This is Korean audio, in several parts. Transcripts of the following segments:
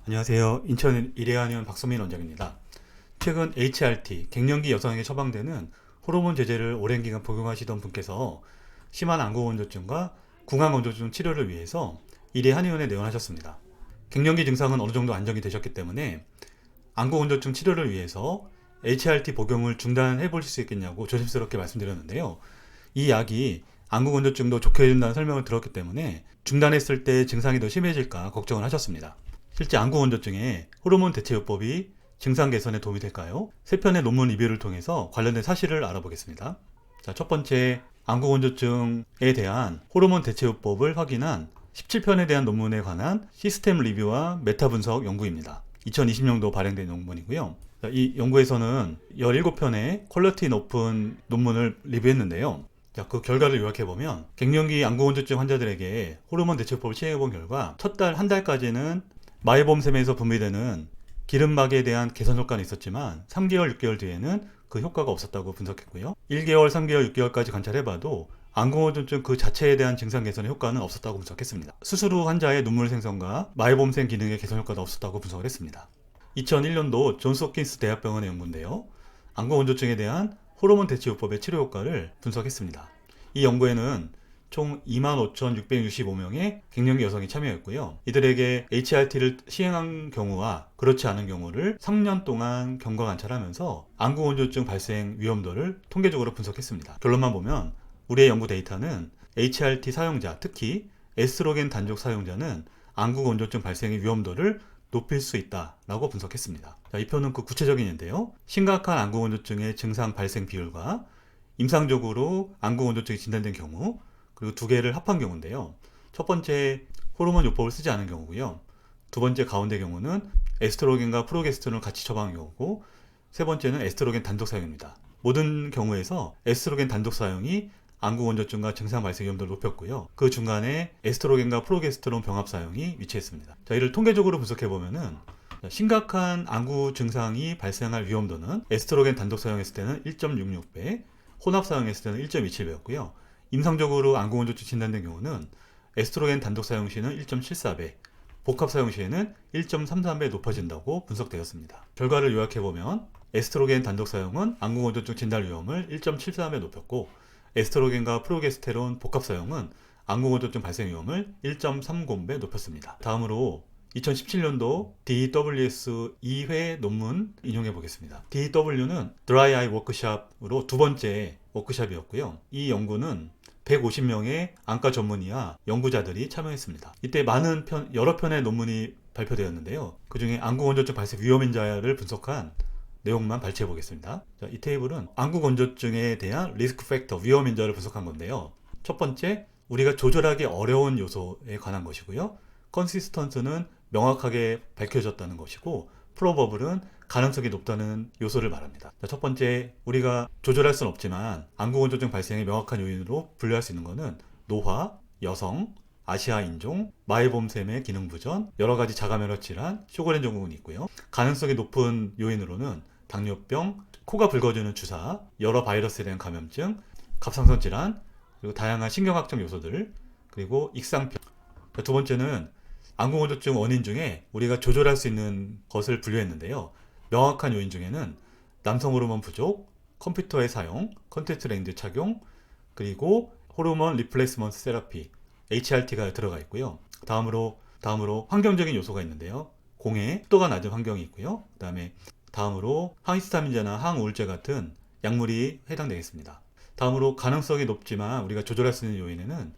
안녕하세요. 인천 일해한의원 박선민 원장입니다. 최근 HRT, 갱년기 여성에게 처방되는 호르몬 제제를 오랜 기간 복용하시던 분께서 심한 안구건조증과 궁합건조증 치료를 위해서 일해한의원에 내원하셨습니다. 갱년기 증상은 어느 정도 안정이 되셨기 때문에 안구건조증 치료를 위해서 HRT 복용을 중단해 보실 수 있겠냐고 조심스럽게 말씀드렸는데요. 이 약이 안구건조증도 좋게 해준다는 설명을 들었기 때문에 중단했을 때 증상이 더 심해질까 걱정을 하셨습니다. 실제 안구건조증에 호르몬 대체요법이 증상 개선에 도움이 될까요? 세 편의 논문 리뷰를 통해서 관련된 사실을 알아보겠습니다. 자, 첫 번째, 안구건조증에 대한 호르몬 대체요법을 확인한 17편에 대한 논문에 관한 시스템 리뷰와 메타 분석 연구입니다. 2020년도 발행된 논문이고요. 자, 이 연구에서는 17편의 퀄리티 높은 논문을 리뷰했는데요. 자, 그 결과를 요약해보면 갱년기 안구건조증 환자들에게 호르몬 대체요법을 시행해본 결과 첫 달, 한 달까지는 마이봄샘에서 분비되는 기름막에 대한 개선 효과는 있었지만 3개월, 6개월 뒤에는 그 효과가 없었다고 분석했고요. 1개월, 3개월, 6개월까지 관찰해봐도 안구건조증 그 자체에 대한 증상 개선의 효과는 없었다고 분석했습니다. 수술 후 환자의 눈물 생성과 마이봄샘 기능의 개선 효과도 없었다고 분석을 했습니다. 2001년도 존스홉킨스 대학병원의 연구인데요. 안구건조증에 대한 호르몬 대체요법의 치료 효과를 분석했습니다. 이 연구에는 총 25,665명의 갱년기 여성이 참여했고요. 이들에게 HRT를 시행한 경우와 그렇지 않은 경우를 3년 동안 경과 관찰하면서 안구건조증 발생 위험도를 통계적으로 분석했습니다. 결론만 보면 우리의 연구 데이터는 HRT 사용자, 특히 에스트로겐 단족 사용자는 안구건조증 발생의 위험도를 높일 수 있다라고 분석했습니다. 자, 이 표는 그 구체적인인데요. 심각한 안구건조증의 증상 발생 비율과 임상적으로 안구건조증이 진단된 경우, 그리고 두 개를 합한 경우인데요. 첫 번째, 호르몬 요법을 쓰지 않은 경우고요. 두 번째, 가운데 경우는 에스트로겐과 프로게스테론을 같이 처방한 경우고, 세 번째는 에스트로겐 단독 사용입니다. 모든 경우에서 에스트로겐 단독 사용이 안구건조증과 증상 발생 위험도를 높였고요. 그 중간에 에스트로겐과 프로게스테론 병합 사용이 위치했습니다. 자, 이를 통계적으로 분석해보면은 심각한 안구 증상이 발생할 위험도는 에스트로겐 단독 사용했을 때는 1.66배, 혼합 사용했을 때는 1.27배였고요. 임상적으로 안구건조증 진단된 경우는 에스트로겐 단독 사용 시에는 1.74배, 복합 사용 시에는 1.33배 높아진다고 분석되었습니다. 결과를 요약해보면 에스트로겐 단독 사용은 안구건조증 진단 위험을 1.73배 높였고, 에스트로겐과 프로게스테론 복합 사용은 안구건조증 발생 위험을 1.30배 높였습니다. 다음으로 2017년도 DWS 2회 논문 인용해 보겠습니다. DW는 Dry Eye 워크샵으로 두 번째 워크샵이었고요. 이 연구는 150명의 안과 전문의와 연구자들이 참여했습니다. 이때 여러 편의 논문이 발표되었는데요. 그 중에 안구건조증 발생 위험인자를 분석한 내용만 발췌해 보겠습니다. 자, 이 테이블은 안구건조증에 대한 리스크 팩터, 위험인자를 분석한 건데요. 첫 번째, 우리가 조절하기 어려운 요소에 관한 것이고요. 컨시스턴스는 명확하게 밝혀졌다는 것이고, 프로버블은 가능성이 높다는 요소를 말합니다. 자, 첫 번째, 우리가 조절할 수는 없지만 안구건조증 발생의 명확한 요인으로 분류할 수 있는 것은 노화, 여성, 아시아 인종, 마이봄샘의 기능 부전, 여러 가지 자가면역 질환, 쇼그렌 증후군이 있고요. 가능성이 높은 요인으로는 당뇨병, 코가 붉어지는 주사, 여러 바이러스에 대한 감염증, 갑상선 질환, 그리고 다양한 신경학적 요소들, 그리고 익상병. 두 번째는 안구건조증 원인 중에 우리가 조절할 수 있는 것을 분류했는데요. 명확한 요인 중에는 남성 호르몬 부족, 컴퓨터의 사용, 컨택트 렌즈 착용, 그리고 호르몬 리플레이스먼트 세라피, HRT가 들어가 있고요. 다음으로 환경적인 요소가 있는데요. 공해, 습도가 낮은 환경이 있고요. 다음으로 항히스타민제나 항우울제 같은 약물이 해당되겠습니다. 다음으로 가능성이 높지만 우리가 조절할 수 있는 요인에는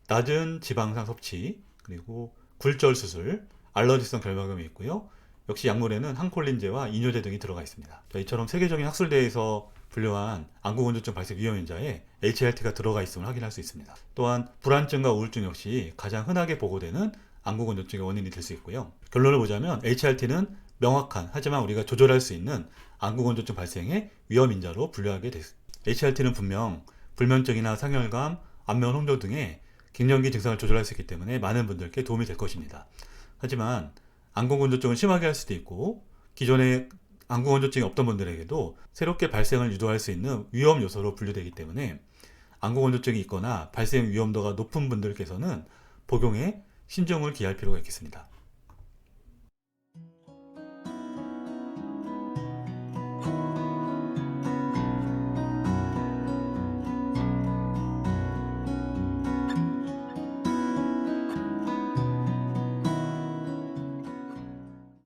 낮은 지방산 섭취, 그리고 굴절 수술, 알러지성 결막염이 있고요. 역시 약물에는 항콜린제와 이뇨제 등이 들어가 있습니다. 이처럼 세계적인 학술대에서 분류한 안구건조증 발생 위험인자에 HRT가 들어가 있음을 확인할 수 있습니다. 또한 불안증과 우울증 역시 가장 흔하게 보고되는 안구건조증의 원인이 될 수 있고요. 결론을 보자면 HRT는 명확한, 하지만 우리가 조절할 수 있는 안구건조증 발생의 위험인자로 분류하게 됐습니다. HRT는 분명 불면증이나 상열감, 안면 홍조 등의 갱년기 증상을 조절할 수 있기 때문에 많은 분들께 도움이 될 것입니다. 하지만 안구건조증을 심하게 할 수도 있고, 기존에 안구건조증이 없던 분들에게도 새롭게 발생을 유도할 수 있는 위험 요소로 분류되기 때문에 안구건조증이 있거나 발생 위험도가 높은 분들께서는 복용에 신중을 기할 필요가 있겠습니다.